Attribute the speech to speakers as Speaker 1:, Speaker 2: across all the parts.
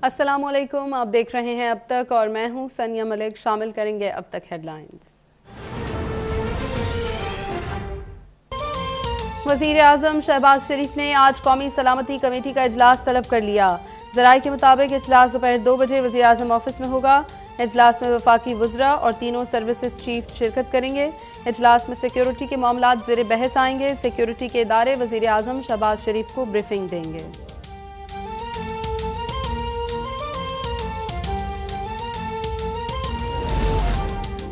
Speaker 1: السلام علیکم، آپ دیکھ رہے ہیں اب تک اور میں ہوں سنیا ملک۔ شامل کریں گے اب تک ہیڈ لائنز۔ وزیر اعظم شہباز شریف نے آج قومی سلامتی کمیٹی کا اجلاس طلب کر لیا۔ ذرائع کے مطابق اجلاس دوپہر 2 بجے وزیر اعظم آفس میں ہوگا۔ اجلاس میں وفاقی وزراء اور تینوں سروسز چیف شرکت کریں گے۔ اجلاس میں سیکیورٹی کے معاملات زیر بحث آئیں گے۔ سیکیورٹی کے ادارے وزیر اعظم شہباز شریف کو بریفنگ دیں گے۔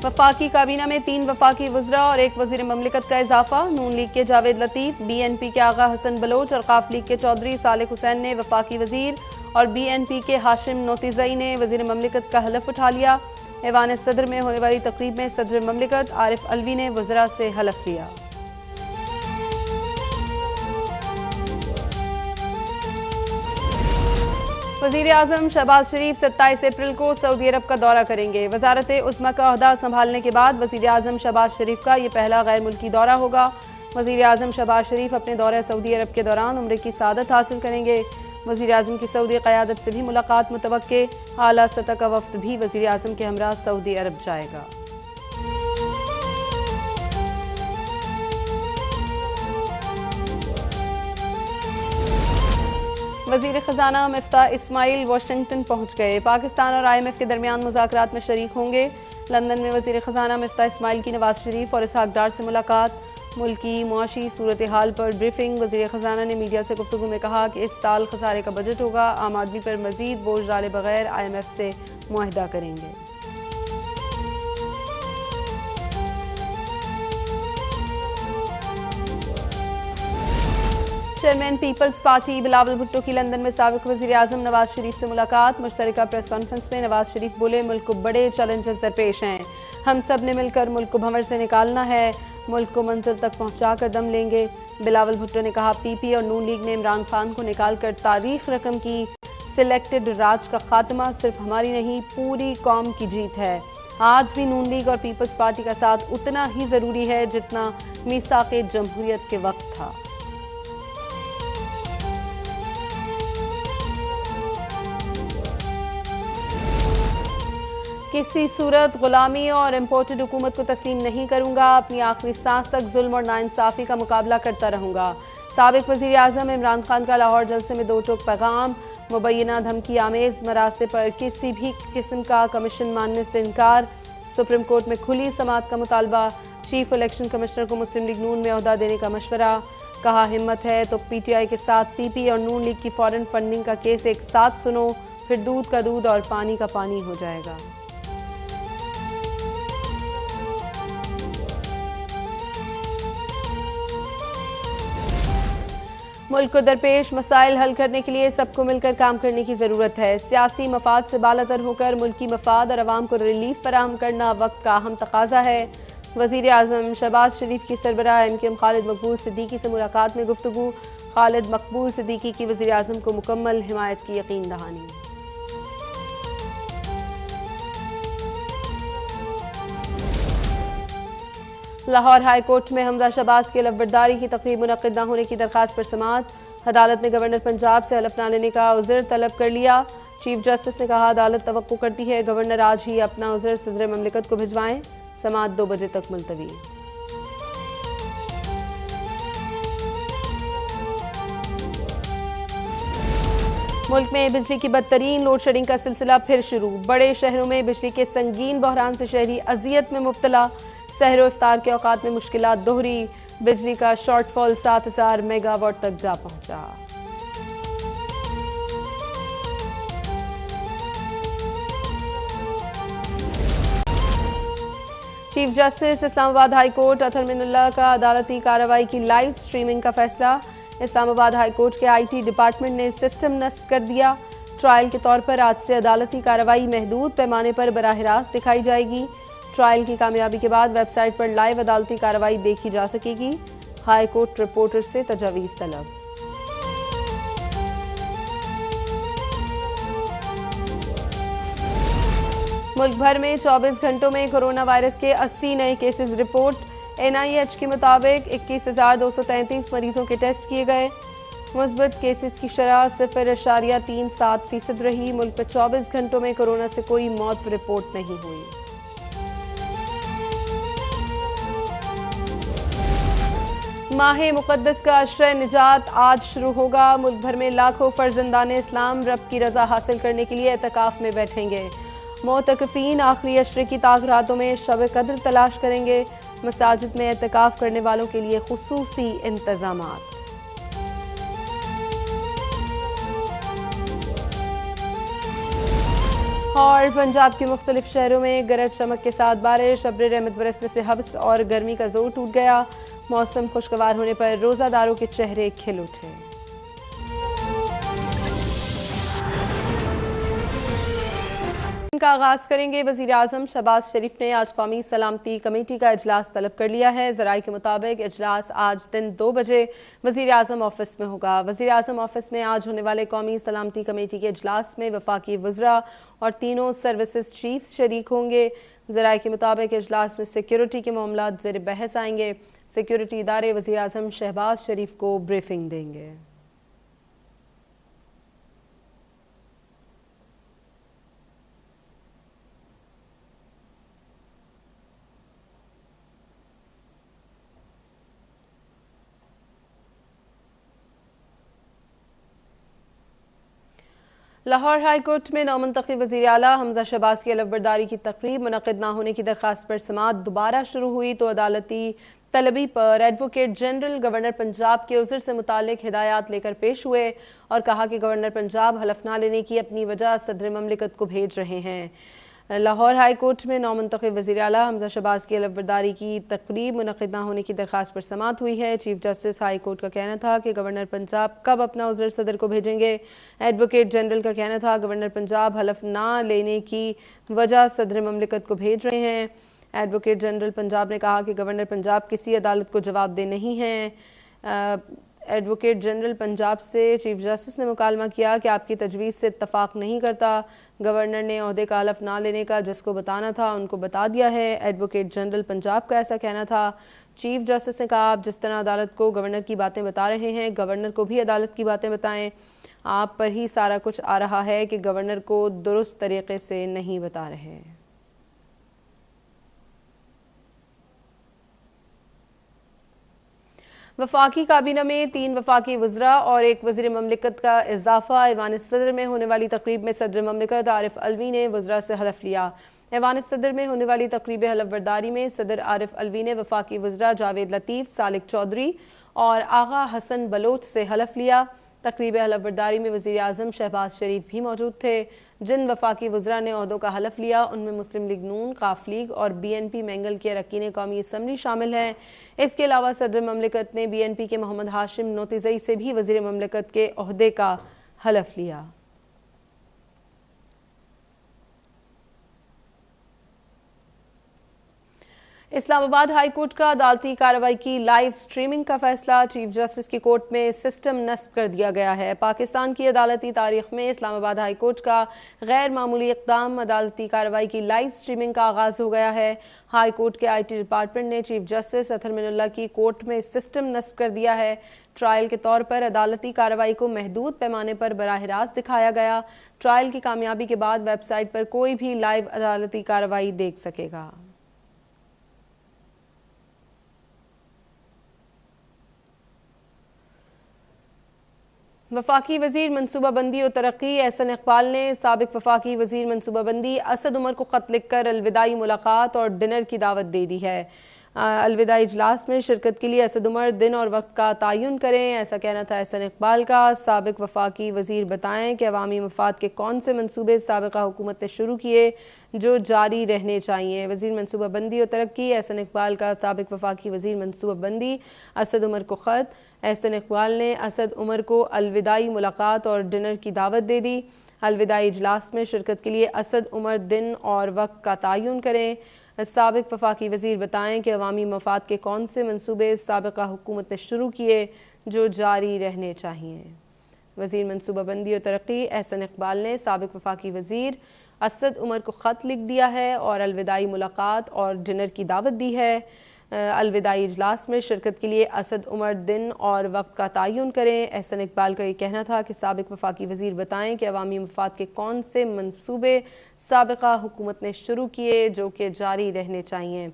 Speaker 1: وفاقی کابینہ میں 3 وفاقی وزراء اور 1 وزیر مملکت کا اضافہ۔ نون لیگ کے جاوید لطیف، بی این پی کے آغا حسن بلوچ اور قاف لیگ کے چودھری صالح حسین نے وفاقی وزیر اور بی این پی کے ہاشم نوتیزئی نے وزیر مملکت کا حلف اٹھا لیا۔ ایوان صدر میں ہونے والی تقریب میں صدر مملکت عارف علوی نے وزراء سے حلف لیا۔ وزیر اعظم شہباز شریف 27 اپریل کو سعودی عرب کا دورہ کریں گے۔ وزارت عظمیٰ کا عہدہ سنبھالنے کے بعد وزیر اعظم شہباز شریف کا یہ پہلا غیر ملکی دورہ ہوگا۔ وزیر اعظم شہباز شریف اپنے دورہ سعودی عرب کے دوران عمرے کی سعادت حاصل کریں گے۔ وزیر اعظم کی سعودی قیادت سے بھی ملاقات متوقع۔ اعلیٰ سطح کا وفد بھی وزیر اعظم کے ہمراہ سعودی عرب جائے گا۔ وزیر خزانہ مفتاح اسماعیل واشنگٹن پہنچ گئے۔ پاکستان اور آئی ایم ایف کے درمیان مذاکرات میں شریک ہوں گے۔ لندن میں وزیر خزانہ مفتاح اسماعیل کی نواز شریف اور اسحاق ڈار سے ملاقات۔ ملکی معاشی صورتحال پر بریفنگ۔ وزیر خزانہ نے میڈیا سے گفتگو میں کہا کہ اس سال خسارے کا بجٹ ہوگا۔ عام آدمی پر مزید بوجھ ڈالے بغیر آئی ایم ایف سے معاہدہ کریں گے۔ چیئرمین پیپلز پارٹی بلاول بھٹو کی لندن میں سابق وزیر اعظم نواز شریف سے ملاقات۔ مشترکہ پریس کانفرنس میں نواز شریف بولے، ملک کو بڑے چیلنجز درپیش ہیں، ہم سب نے مل کر ملک کو بھنور سے نکالنا ہے، ملک کو منزل تک پہنچا کر دم لیں گے۔ بلاول بھٹو نے کہا پی پی اور نون لیگ نے عمران خان کو نکال کر تاریخ رقم کی۔ سلیکٹڈ راج کا خاتمہ صرف ہماری نہیں پوری قوم کی جیت ہے۔ آج بھی نون لیگ اور پیپلز پارٹی کا ساتھ اتنا ہی ضروری ہے جتنا میثاق جمہوریت کے وقت تھا۔ کسی صورت غلامی اور امپورٹڈ حکومت کو تسلیم نہیں کروں گا، اپنی آخری سانس تک ظلم اور ناانصافی کا مقابلہ کرتا رہوں گا۔ سابق وزیر اعظم عمران خان کا لاہور جلسے میں 2 ٹوک پیغام۔ مبینہ دھمکی آمیز مراسے پر کسی بھی قسم کا کمیشن ماننے سے انکار۔ سپریم کورٹ میں کھلی سماعت کا مطالبہ۔ چیف الیکشن کمشنر کو مسلم لیگ نون میں عہدہ دینے کا مشورہ۔ کہا ہمت ہے تو پی ٹی آئی کے ساتھ پی پی اور نون لیگ کی فارن فنڈنگ کا کیس ایک ساتھ سنو، پھر دودھ کا دودھ اور پانی کا پانی ہو جائے گا۔ ملک کو درپیش مسائل حل کرنے کے لیے سب کو مل کر کام کرنے کی ضرورت ہے۔ سیاسی مفاد سے بالاتر ہو کر ملکی مفاد اور عوام کو ریلیف فراہم کرنا وقت کا اہم تقاضا ہے۔ وزیر اعظم شہباز شریف کی سربراہ ایم کیو ایم خالد مقبول صدیقی سے ملاقات میں گفتگو۔ خالد مقبول صدیقی کی وزیر اعظم کو مکمل حمایت کی یقین دہانی۔ لاہور ہائی کورٹ میں حمزہ شہباز کی حلف برداری کی تقریب منعقد نہ ہونے کی درخواست پر سماعت۔ عدالت نے گورنر پنجاب سے حلف نہ لینے کا عذر طلب کر لیا۔ چیف جسٹس نے کہا عدالت توقع کرتی ہے گورنر آج ہی اپنا عذر صدر مملکت کو بھجوائیں۔ سماعت 2 بجے تک ملتوی۔ ملک میں بجلی کی بدترین لوڈ شیڈنگ کا سلسلہ پھر شروع۔ بڑے شہروں میں بجلی کے سنگین بحران سے شہری اذیت میں مبتلا۔ سحر و افطار کے اوقات میں مشکلات دوہری۔ بجلی کا شارٹ فال 7000 میگا واٹ تک جا پہنچا۔ چیف جسٹس اسلام آباد ہائی کورٹ اطہر من اللہ کا عدالتی کارروائی کی لائیو سٹریمنگ کا فیصلہ۔ اسلام آباد ہائی کورٹ کے آئی ٹی ڈپارٹمنٹ نے سسٹم نصب کر دیا۔ ٹرائل کے طور پر آج سے عدالتی کارروائی محدود پیمانے پر براہ راست دکھائی جائے گی۔ ٹرائل کی کامیابی کے بعد ویب سائٹ پر لائیو عدالتی کارروائی دیکھی جا سکے گی۔ ہائی کورٹ رپورٹر سے تجاویز طلب۔ ملک بھر میں 24 گھنٹوں میں کورونا وائرس کے 80 نئے cases report. N I H کے مطابق 21,233 مریضوں کے ٹیسٹ کیے گئے۔ مثبت کیسز کی شرح 0.37% رہی۔ ملک میں 24 گھنٹوں میں کورونا سے کوئی موت رپورٹ نہیں ہوئی۔ ماہ مقدس کا عشرہ نجات آج شروع ہوگا۔ ملک بھر میں لاکھوں فرزندان اسلام رب کی رضا حاصل کرنے کے لیے اعتکاف میں بیٹھیں گے۔ معتکفین آخری عشرے کی تاخیراتوں میں شب قدر تلاش کریں گے۔ مساجد میں اعتکاف کرنے والوں کے لیے خصوصی انتظامات۔ اور پنجاب کے مختلف شہروں میں گرج چمک کے ساتھ بارش، ابر رحمت برسنے سے حبس اور گرمی کا زور ٹوٹ گیا۔ موسم خوشگوار ہونے پر روزہ داروں کے چہرے کھل اٹھے۔ ان کا آغاز کریں گے۔ وزیر اعظم شہباز شریف نے آج قومی سلامتی کمیٹی کا اجلاس طلب کر لیا ہے۔ ذرائع کے مطابق اجلاس آج دن 2 بجے وزیر اعظم آفس میں ہوگا۔ وزیر اعظم آفس میں آج ہونے والے قومی سلامتی کمیٹی کے اجلاس میں وفاقی وزراء اور تینوں سروسز چیفز شریک ہوں گے۔ ذرائع کے مطابق اجلاس میں سیکیورٹی کے معاملات زیر بحث آئیں گے۔ سیکیورٹی ادارے وزیر اعظم شہباز شریف کو بریفنگ دیں گے۔ لاہور ہائی کورٹ میں نامنتخب وزیر اعلیٰ حمزہ شہباز کی علف برداری کی تقریب منعقد نہ ہونے کی درخواست پر سماعت دوبارہ شروع ہوئی تو عدالتی طلبی پر ایڈوکیٹ جنرل گورنر پنجاب کے عذر سے متعلق ہدایات لے کر پیش ہوئے اور کہا کہ گورنر پنجاب حلف نہ لینے کی اپنی وجہ صدر مملکت کو بھیج رہے ہیں۔ لاہور ہائی کورٹ میں نامنتخب وزیر اعلیٰ حمزہ شہباز کی علف برداری کی تقریب منعقد نہ ہونے کی درخواست پر سماعت ہوئی ہے۔ چیف جسٹس ہائی کورٹ کا کہنا تھا کہ گورنر پنجاب کب اپنا عذر صدر کو بھیجیں گے۔ ایڈوکیٹ جنرل کا کہنا تھا گورنر پنجاب حلف نہ لینے کی وجہ صدر مملکت کو بھیج رہے ہیں۔ ایڈوکیٹ جنرل پنجاب نے کہا کہ گورنر پنجاب کسی عدالت کو جواب دہ نہیں ہیں۔ ایڈوکیٹ جنرل پنجاب سے چیف جسٹس نے مکالمہ کیا کہ آپ کی تجویز سے اتفاق نہیں کرتا۔ گورنر نے عہدے کا حلف نہ لینے کا جس کو بتانا تھا ان کو بتا دیا ہے۔ ایڈوکیٹ جنرل پنجاب کا ایسا کہنا تھا۔ چیف جسٹس نے کہا آپ جس طرح عدالت کو گورنر کی باتیں بتا رہے ہیں گورنر کو بھی عدالت کی باتیں بتائیں۔ آپ پر ہی سارا کچھ آ رہا ہے کہ گورنر کو درست طریقے سے نہیں بتا رہے۔ وفاقی کابینہ میں 3 وفاقی وزراء اور 1 وزیر مملکت کا اضافہ۔ ایوان صدر میں ہونے والی تقریب میں صدر مملکت عارف علوی نے وزراء سے حلف لیا۔ ایوان صدر میں ہونے والی تقریب حلف برداری میں صدر عارف علوی نے وفاقی وزراء جاوید لطیف، سالک چودھری اور آغا حسن بلوچ سے حلف لیا۔ تقریب حلف برداری میں وزیر اعظم شہباز شریف بھی موجود تھے۔ جن وفاقی وزراء نے عہدوں کا حلف لیا ان میں مسلم لیگ نون، ق لیگ اور بی این پی مینگل کے اراکین قومی اسمبلی شامل ہیں۔ اس کے علاوہ صدر مملکت نے بی این پی کے محمد ہاشم نوتیزئی سے بھی وزیر مملکت کے عہدے کا حلف لیا۔ اسلام آباد ہائی کورٹ کا عدالتی کارروائی کی لائیو سٹریمنگ کا فیصلہ۔ چیف جسٹس کی کورٹ میں سسٹم نصب کر دیا گیا ہے۔ پاکستان کی عدالتی تاریخ میں اسلام آباد ہائی کورٹ کا غیر معمولی اقدام عدالتی کارروائی کی لائیو سٹریمنگ کا آغاز ہو گیا ہے۔ ہائی کورٹ کے آئی ٹی ڈپارٹمنٹ نے چیف جسٹس اطہر من اللہ کی کورٹ میں سسٹم نصب کر دیا ہے۔ ٹرائل کے طور پر عدالتی کارروائی کو محدود پیمانے پر براہ راست دکھایا گیا۔ ٹرائل کی کامیابی کے بعد ویب سائٹ پر کوئی بھی لائیو عدالتی کارروائی دیکھ سکے گا۔ وفاقی وزیر منصوبہ بندی و ترقی احسن اقبال نے سابق وفاقی وزیر منصوبہ بندی اسد عمر کو خط لکھ کر الوداعی ملاقات اور ڈنر کی دعوت دے دی ہے۔ الوداعی اجلاس میں شرکت کے لیے اسد عمر دن اور وقت کا تعین کریں، ایسا کہنا تھا احسن اقبال کا۔ سابق وفاقی وزیر بتائیں کہ عوامی مفاد کے کون سے منصوبے سابقہ حکومت نے شروع کیے جو جاری رہنے چاہیے۔ وزیر منصوبہ بندی و ترقی احسن اقبال کا سابق وفاقی وزیر منصوبہ بندی اسد عمر کو خط۔ احسن اقبال نے اسد عمر کو الوداعی ملاقات اور ڈنر کی دعوت دے دی۔ الوداعی اجلاس میں شرکت کے لیے اسد عمر دن اور وقت کا تعین کریں۔ سابق وفاقی وزیر بتائیں کہ عوامی مفاد کے کون سے منصوبے سابقہ حکومت نے شروع کیے جو جاری رہنے چاہیے۔ وزیر منصوبہ بندی و ترقی احسن اقبال نے سابق وفاقی وزیر اسد عمر کو خط لکھ دیا ہے اور الوداعی ملاقات اور ڈنر کی دعوت دی ہے۔ الوداعی اجلاس میں شرکت کے لیے اسد عمر دن اور وقت کا تعین کریں۔ احسن اقبال کا یہ کہنا تھا کہ سابق وفاقی وزیر بتائیں کہ عوامی مفاد کے کون سے منصوبے سابقہ حکومت نے شروع کیے جو کہ جاری رہنے چاہیے۔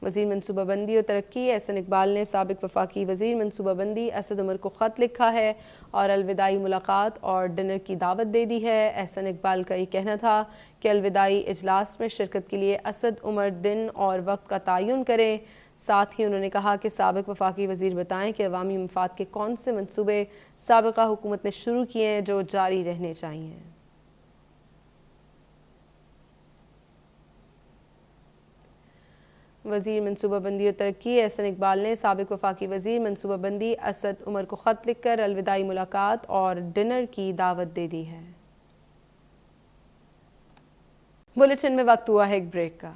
Speaker 1: وزیر منصوبہ بندی اور ترقی احسن اقبال نے سابق وفاقی وزیر منصوبہ بندی اسد عمر کو خط لکھا ہے اور الوداعی ملاقات اور ڈنر کی دعوت دے دی ہے۔ احسن اقبال کا یہ کہنا تھا کہ الوداعی اجلاس میں شرکت کے لیے اسد عمر دن اور وقت کا تعین کریں۔ ساتھ ہی انہوں نے کہا کہ سابق وفاقی وزیر بتائیں کہ عوامی مفاد کے کون سے منصوبے سابقہ حکومت نے شروع کیے ہیں جو جاری رہنے چاہیے۔ وزیر منصوبہ بندی اور ترقی احسن اقبال نے سابق وفاقی وزیر منصوبہ بندی اسد عمر کو خط لکھ کر الوداعی ملاقات اور ڈنر کی دعوت دے دی ہے۔ بلیٹن میں وقت ہوا ہے ایک بریک کا۔